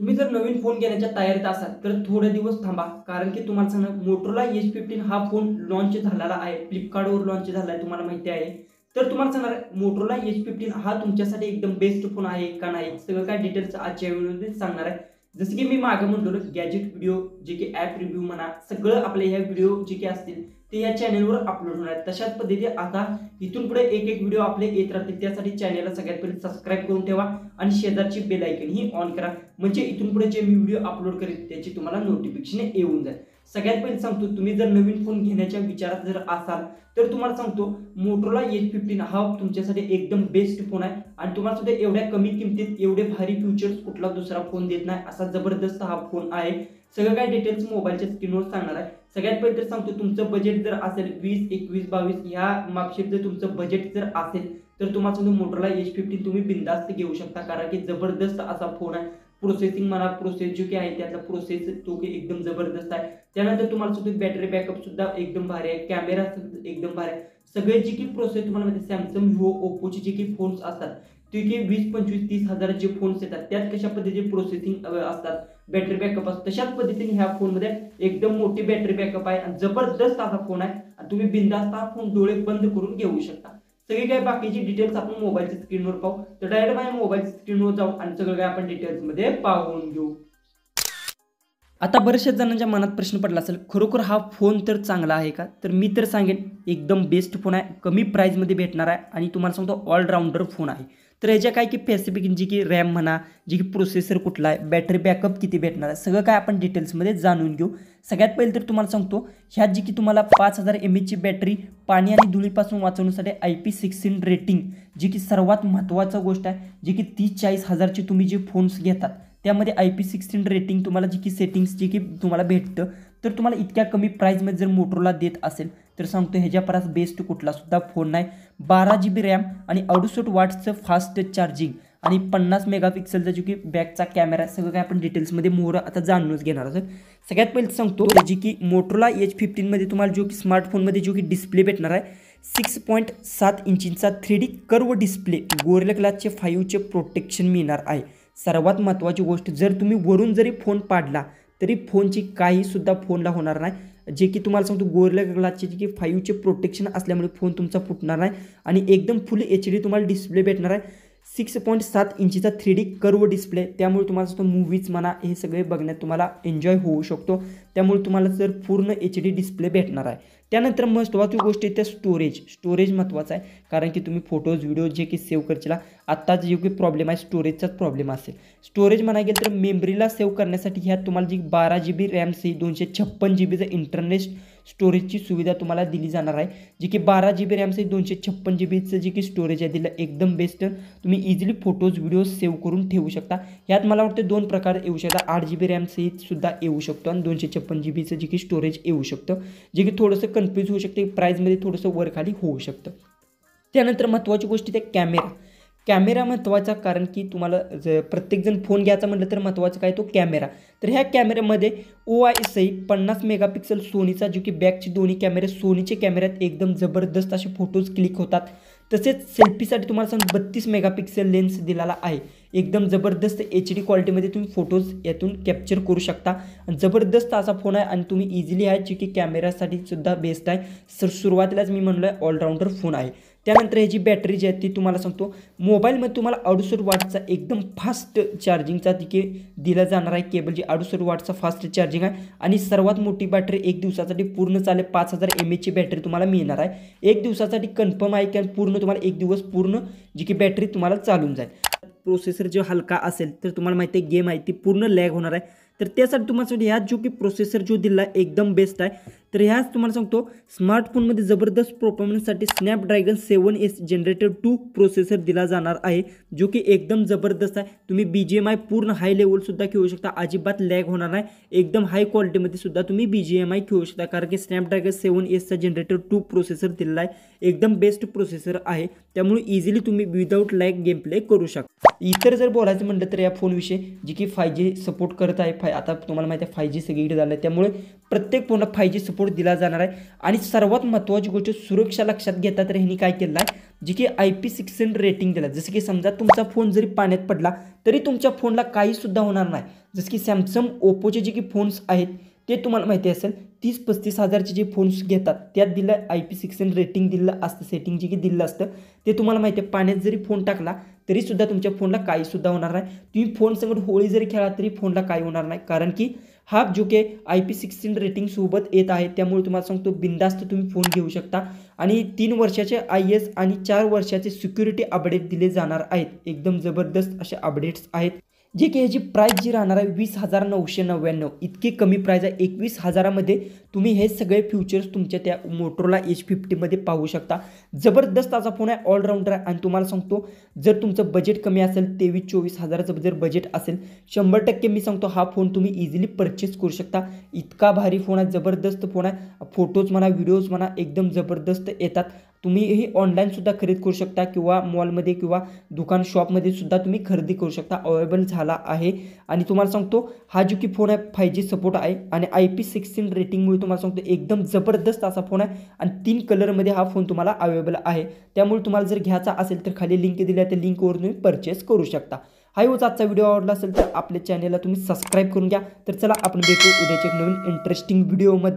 तुम्ही जर नवीन फोन घेण्याच्या तयारीत असाल तर थोडे दिवस थांबा, कारण की तुम्हाला सांगणार मोटोरोला H15 हा फोन लॉन्च झालेला आहे. फ्लिपकार्टवर लॉन्च झाला आहे, तुम्हाला माहिती आहे. तर तुम्हाला सांगणार मोटोरोला H15 हा तुमच्यासाठी एकदम बेस्ट फोन आहे का नाही, सगळं काय डिटेल्स आजच्या व्हिडिओमध्ये सांगणार आहे. जसं की मी मागे म्हणतो गॅजेट व्हिडिओ जे की ॲप रिव्ह्यू म्हणा, सगळं आपले ह्या व्हिडिओ जे की असतील ते या चॅनलवर अपलोड होणार आहेत. तशाच पद्धतीने आता इथून पुढे एक एक व्हिडिओ आपले येत राहतील. त्यासाठी चॅनलला सगळ्यात पहिले सबस्क्राईब करून ठेवा आणि शेजारची बेल आयकन ही ऑन करा, म्हणजे इथून पुढे जे मी व्हिडिओ अपलोड करेन त्याची तुम्हाला नोटिफिकेशन येऊन जाईल. सगळ्यात पहिले सांगतो, तुम्ही जर नवीन फोन घेण्याच्या विचारात जर असाल तर तुम्हाला सांगतो मोटोरोला H15 हा तुमच्यासाठी एकदम बेस्ट फोन आहे. आणि तुम्हाला सुद्धा एवढ्या कमी किमतीत एवढे भारी फीचर्स कुठला दुसरा फोन देत नाही, असा जबरदस्त हा फोन आहे. सगळं काय डिटेल्स मोबाईलच्या स्क्रीनवर सांगणार आहे. सगळ्यात पहिले तर सांगतो, तुमचं बजेट जर असेल 20, 21, 22 या मार्कशीट जर तुमचं बजेट जर असेल तर तुम्हाला सांगतो मोटोरोला H15 तुम्ही बिंदास्त घेऊ शकता, कारण की जबरदस्त असा फोन आहे. प्रोसेसिंग म्हणा, प्रोसेस जो की आहे त्यातला प्रोसेस तो की एकदम जबरदस्त आहे. त्यानंतर तुम्हाला सुद्धा बॅटरी बॅकअप सुद्धा एकदम भारी आहे, कॅमेरा एकदम भारी आहे. सगळे जी की प्रोसेस तुम्हाला माहिती सॅमसंग, विवो, ओप्पोचे जे की फोन्स असतात ते की 20, 25, 30 हजाराचे फोन्स येतात, त्यात कशा पद्धतीचे प्रोसेसिंग असतात, बॅटरी बॅकअप असतात, तशाच पद्धतीने ह्या फोनमध्ये एकदम मोठी बॅटरी बॅकअप आहे आणि जबरदस्त असा फोन आहे. आणि तुम्ही बिंदास्त हा फोन डोळे बंद करून घेऊ शकता. सगळी काय बाकीची डिटेल्स आपण मोबाईलच्या स्क्रीनवर पाहू, तर डायरेक्ट माझ्या मोबाईलच्या स्क्रीनवर जाऊ आणि सगळं काय आपण डिटेल्समध्ये पाहून घेऊ. आता बऱ्याचशा जणांच्या मनात प्रश्न पडला असेल, खरोखर हा फोन तर चांगला आहे का? तर मी तर सांगेन एकदम बेस्ट फोन आहे, कमी प्राईजमध्ये भेटणार आहे आणि तुम्हाला सांगतो ऑलराऊंडर फोन आहे. तर याच्या काय की स्पेसिफिक जी की रॅम म्हणा, जी की प्रोसेसर कुठला आहे, बॅटरी बॅकअप किती भेटणार आहे, सगळं काय आपण डिटेल्समध्ये जाणून घेऊ. सगळ्यात पहिले तर तुम्हाला सांगतो, ह्यात जी की तुम्हाला 5000 mAhची बॅटरी, पाणी आणि धुळीपासून वाचवण्यासाठी IP16 रेटिंग, जी की सर्वात महत्त्वाचं गोष्ट आहे. जी की 30-40 हजारचे तुम्ही जे फोन्स घेतात त्यामध्ये IP16 रेटिंग तुम्हाला जी की सेटिंग्स जी की तुम्हाला भेटतं. तर तुम्हाला इतक्या कमी प्राईजमध्ये जर मोटोरोला देत असेल तर सांगतो ह्याच्यापरास बेस्ट कुठला सुद्धा फोन नाही. 12 GB रॅम आणि 68 वॉट्सचं फास्ट चार्जिंग आणि 50 मेगापिक्सेलचा जो की बॅकचा कॅमेरा, सगळं काय आपण डिटेल्समध्ये मोहर आता जाणूनच घेणार आहोत. सगळ्यात पहिले सांगतो जी की मोटोरोला H15 मध्ये तुम्हाला जो की स्मार्टफोनमध्ये जो की डिस्प्ले भेटणार आहे 6.7 इंचींचा 3D कर्व डिस्प्ले, गोरिल्ला ग्लासचे 5चे प्रोटेक्शन मिळणार आहे. सर्वात महत्त्वाची गोष्ट, जर तुम्ही वरून जरी फोन पाडला तरी फोनची काही सुद्धा फोनला होणार नाही. जे की तुम्हाला सांगतो गोरिल्ला ग्लासचे जे की 5चे प्रोटेक्शन असल्यामुळे फोन तुमचा फुटणार नाही आणि एकदम फुल HD तुम्हाला डिस्प्ले भेटणार आहे. 6.7 इंचीचा 3D कर्व डिस्प्ले, त्यामुळे तुम्हाला सांगतो मूवीज म्हणा हे सगळे बघण्यात तुम्हाला एन्जॉय होऊ शकतो. त्यामुळे तुम्हाला जर पूर्ण HD डिस्प्ले भेटणार आहे. त्यानंतर महत्त्वाची गोष्ट येते स्टोरेज महत्त्वाचं आहे, कारण की तुम्ही फोटोज व्हिडिओ जे की सेव्ह करशील, आत्ताच जो की प्रॉब्लेम आहे स्टोरेजचाच प्रॉब्लेम असेल. स्टोरेज म्हणायला गेलं तर मेमरीला सेव्ह करण्यासाठी ह्यात तुम्हाला जी 12 GB रॅम सहित 256 GBचं इंटरनेट स्टोरेजची सुविधा तुम्हाला दिली जाणार आहे. जी की 12 GB रॅम सहित 256 GBचं जे की स्टोरेज आहे दिलं एकदम बेस्ट. तुम्ही इझिली फोटोज व्हिडिओ सेव्ह करून ठेवू शकता. ह्यात मला वाटतं 2 प्रकार येऊ शकतात, 8 GB रॅम सहित सुद्धा येऊ शकतो आणि 256 GBचं जे की स्टोरेज येऊ शकतं, जे की थोडंसं कन्फ्यूज होऊ शकते, प्राईजमध्ये थोडंसं वर खाली होऊ शकतं. त्यानंतर महत्त्वाची गोष्ट ते कॅमेरा महत्त्वाचा, कारण की तुम्हाला प्रत्येकजण फोन घ्यायचा म्हटलं तर महत्त्वाचं काय तो कॅमेरा. तर ह्या कॅमेऱ्यामध्ये OIS 50 मेगापिक्सल सोनीचा जो की बॅकचे दोन्ही कॅमेरे सोनीचे कॅमेऱ्यात एकदम जबरदस्त असे फोटोज क्लिक होतात. तसेच सेल्फीसाठी तुम्हाला सांग 32 मेगापिक्सल लेन्स दिलेला आहे. एकदम जबरदस्त HD क्वालिटीमध्ये तुम्ही फोटोज यातून कॅप्चर करू शकता. जबरदस्त असा फोन आहे आणि तुम्ही इझिली आहे जी की कॅमेऱ्यासाठी सुद्धा बेस्ट आहे. सुरुवातीलाच मी म्हणलो आहे ऑलराऊंडर फोन आहे. त्यानंतर ह्याची बॅटरी जी आहे ती तुम्हाला सांगतो, मोबाईलमध्ये तुम्हाला 68 वॉटचा एकदम फास्ट चार्जिंगचा तिथे दिला जाणार आहे. केबल जी 68 वॉटचा फास्ट चार्जिंग आहे आणि सर्वात मोठी बॅटरी एक दिवसासाठी पूर्ण चालेल 5000 mAhची बॅटरी तुम्हाला मिळणार आहे. एक दिवसासाठी कन्फर्म आहे की पूर्ण तुम्हाला एक दिवस पूर्ण जी की बॅटरी तुम्हाला चालून जाईल. प्रोसेसर जो हलका असेल तर तुम्हाला माहिती आहे गेम आहे ती पूर्ण लॅग होणार आहे. तर त्यासाठी तुम्हाला ह्यात जो की प्रोसेसर जो दिला आहे एकदम बेस्ट आहे. तर ह्याच तुम्हाला सांगतो स्मार्टफोनमध्ये जबरदस्त परफॉर्मन्ससाठी स्नॅपड्रॅगन 7S जनरेटर 2 प्रोसेसर दिला जाणार आहे, जो की एकदम जबरदस्त आहे. तुम्ही BGMI पूर्ण हाय लेवलसुद्धा खेळू शकता, अजिबात लॅग होणार नाही. एकदम हाय क्वालिटीमध्ये सुद्धा तुम्ही BGMI खेळू शकता, कारण की स्नॅपड्रॅगन 7Sचा जनरेटर 2 प्रोसेसर दिलेला आहे. एकदम बेस्ट प्रोसेसर आहे, त्यामुळे इझिली तुम्ही विदाऊट लॅग गेम प्ले करू शकता. इतर जर बोलायचं म्हटलं तर या फोनविषयी जी की 5G सपोर्ट करत आहे. आता तुम्हाला माहिती आहे 5G सगळीकडे झालं आहे, त्यामुळे प्रत्येक फोनला 5G सपोर्ट दिला जाणार आहे. आणि सर्वात महत्त्वाची गोष्ट सुरक्षा लक्षात घेता तर ह्यांनी काय केलं आहे, जे की IP16 रेटिंग दिलं. जसं की समजा तुमचा फोन जरी पाण्यात पडला तरी तुमच्या फोनला काहीसुद्धा होणार नाही. जसं की सॅमसंग ओप्पोचे जे की फोन्स आहेत ते तुम्हाला माहिती असेल 30-35 हजारचे जे फोन्स घेतात त्यात दिलं IP16 रेटिंग दिलं असतं, सेटिंग जे की दिलं असतं ते तुम्हाला माहिती आहे. पाण्यात जरी फोन टाकला तरीसुद्धा तुमच्या फोनला काहीसुद्धा होणार नाही. तुम्ही फोन संगत होळी जरी खेळला तरी फोनला काही होणार नाही, कारण की हा जो की IP16 रेटिंग सोबत येत आहे. त्यामुळे तुम्हाला सांगतो बिंदास्त तुम्ही फोन घेऊ शकता आणि 3 वर्षाचे IS आणि 4 वर्षाचे सिक्युरिटी अपडेट दिले जाणार आहेत. एकदम जबरदस्त असे अपडेट्स आहेत, जे की ह्याची प्राईस जी राहणार आहे 20,999. इतकी कमी प्राईस आहे. 21,000मध्ये तुम्ही हे सगळे फीचर्स तुमच्या त्या मोटोरोला H50मध्ये पाहू शकता. जबरदस्त असा फोन आहे, ऑलराऊंडर आहे. आणि तुम्हाला सांगतो जर तुमचं बजेट कमी असेल 23-24 हजाराचं जर बजेट असेल 100% मी सांगतो हा फोन तुम्ही इझिली परचेस करू शकता. इतका भारी फोन आहे, जबरदस्त फोन आहे. फोटोज म्हणा, व्हिडिओज म्हणा एकदम जबरदस्त येतात. तुम्ही ही ऑनलाईनसुद्धा खरेदी करू शकता किंवा मॉलमध्ये किंवा दुकान शॉपमध्ये सुद्धा तुम्ही खरेदी करू शकता. अवेलेबल झाला आहे. आणि तुम्हाला सांगतो हा जो की फोन आहे 5G सपोर्ट आहे आणि IP16 रेटिंगमुळे तुम्हाला सांगतो एकदम जबरदस्त असा फोन आहे. आणि 3 कलरमध्ये हा फोन तुम्हाला अवेलेबल आहे. त्यामुळे तुम्हाला जर घ्यायचा असेल तर खाली लिंक दिली आहे, त्या लिंकवर तुम्ही परचेस करू शकता. हा होता आजचा व्हिडिओ. आवडला असेल तर आपल्या चॅनलला तुम्ही सबस्क्राईब करून घ्या. तर चला आपण भेटू उद्याच्या एक नवीन इंटरेस्टिंग व्हिडिओमध्ये.